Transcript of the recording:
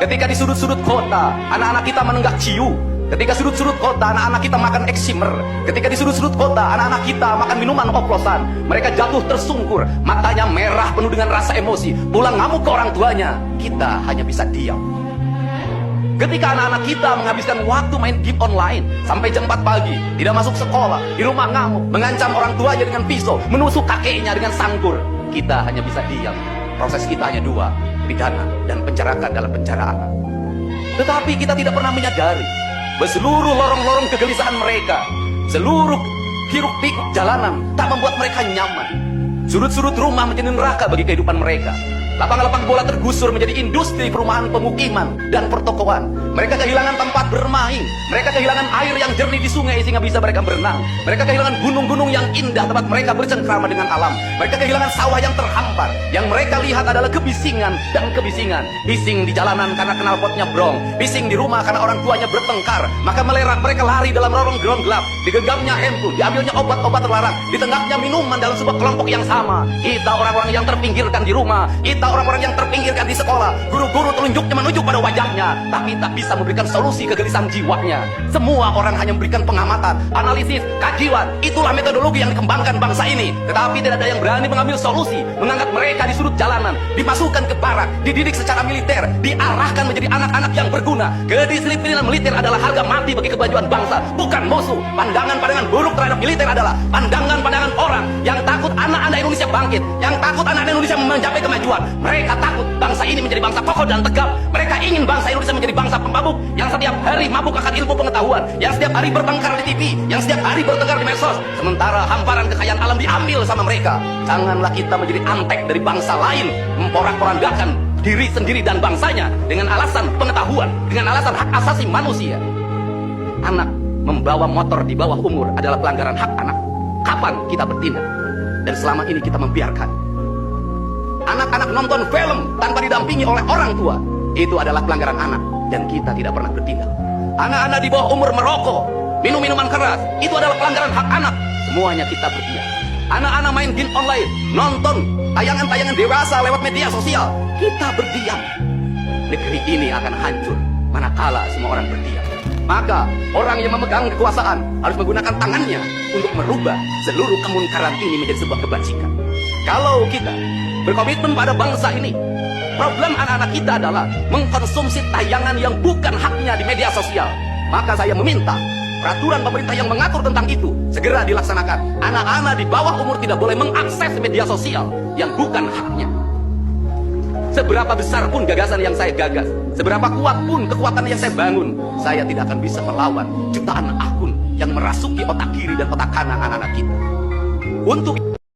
Ketika di sudut-sudut kota, anak-anak kita menenggak ciu. Ketika sudut-sudut kota, anak-anak kita makan eksimer. Ketika di sudut-sudut kota, anak-anak kita makan minuman oplosan. Mereka jatuh tersungkur, matanya merah penuh dengan rasa emosi. Pulang ngamuk ke orang tuanya, kita hanya bisa diam. Ketika anak-anak kita menghabiskan waktu main game online sampai jam 4 pagi, tidak masuk sekolah, di rumah ngamuk, mengancam orang tuanya dengan pisau, menusuk kakeknya dengan sangkur, kita hanya bisa diam. Proses kita hanya dua, pidana dan penjarakan dalam penjara anak. Tetapi kita tidak pernah menyadari bahwa seluruh lorong-lorong kegelisahan mereka, seluruh hiruk-pikuk jalanan tak membuat mereka nyaman. Sudut-sudut rumah menjadi neraka bagi kehidupan mereka. Lapang-lapang bola tergusur menjadi industri perumahan pemukiman dan pertokoan. Mereka kehilangan tempat bermain. Mereka kehilangan air yang jernih di sungai sehingga bisa mereka berenang. Mereka kehilangan gunung-gunung yang indah tempat mereka bercengkrama dengan alam. Mereka kehilangan sawah yang terhampar. Yang mereka lihat adalah kebisingan dan kebisingan. Bising di jalanan karena knalpotnya brong. Bising di rumah karena orang tuanya bertengkar. Maka mereka lari dalam lorong ground gelap. Digenggamnya handphone, diambilnya obat-obat terlarang, ditenggaknya minuman dalam sebuah kelompok yang sama. Kita orang-orang yang terpinggirkan di rumah. Kita orang-orang yang terpinggirkan di sekolah. Guru-guru telunjuknya menunjuk pada wajahnya, tapi tak bisa memberikan solusi kegelisahan jiwanya. Semua orang hanya memberikan pengamatan, analisis, kajian. Itulah metodologi yang dikembangkan bangsa ini. Tetapi tidak ada yang berani mengambil solusi, mengangkat mereka di sudut jalanan, dimasukkan ke barak, dididik secara militer, diarahkan menjadi anak-anak yang berguna. Kedisiplinan militer adalah harga mati bagi kemajuan bangsa, bukan musuh. Pandangan-pandangan buruk terhadap militer adalah pandangan-pandangan orang yang takut anak-anak Indonesia bangkit, yang takut anak-anak Indonesia mencapai kemajuan. Mereka takut bangsa ini menjadi bangsa kokoh dan tegap. Mereka ingin bangsa Indonesia menjadi bangsa pemabuk yang setiap hari mabuk akan ilmu pengetahuan, yang setiap hari bertengkar di TV, yang setiap hari bertengkar di medsos. Sementara hamparan kekayaan alam diambil sama mereka. Janganlah kita menjadi antek dari bangsa lain, memporak-porandakan diri sendiri dan bangsanya dengan alasan pengetahuan, dengan alasan hak asasi manusia. Anak membawa motor di bawah umur adalah pelanggaran hak anak. Kapan kita bertindak? Dan selama ini kita membiarkan anak-anak nonton film tanpa didampingi oleh orang tua. Itu adalah pelanggaran anak, dan kita tidak pernah bertindak. Anak-anak di bawah umur merokok, minum minuman keras, itu adalah pelanggaran hak anak. Semuanya kita berdiam. Anak-anak main game online, nonton tayangan-tayangan dewasa lewat media sosial, kita berdiam. Negeri ini akan hancur manakala semua orang berdiam. Maka orang yang memegang kekuasaan harus menggunakan tangannya untuk merubah seluruh kemunkaran ini menjadi sebuah kebajikan. Kalau kita berkomitmen pada bangsa ini, problem anak-anak kita adalah mengkonsumsi tayangan yang bukan haknya di media sosial. Maka saya meminta peraturan pemerintah yang mengatur tentang itu segera dilaksanakan. Anak-anak di bawah umur tidak boleh mengakses media sosial yang bukan haknya. Seberapa besar pun gagasan yang saya gagas, seberapa kuat pun kekuatan yang saya bangun, saya tidak akan bisa melawan jutaan akun yang merasuki otak kiri dan otak kanan anak-anak kita. Untuk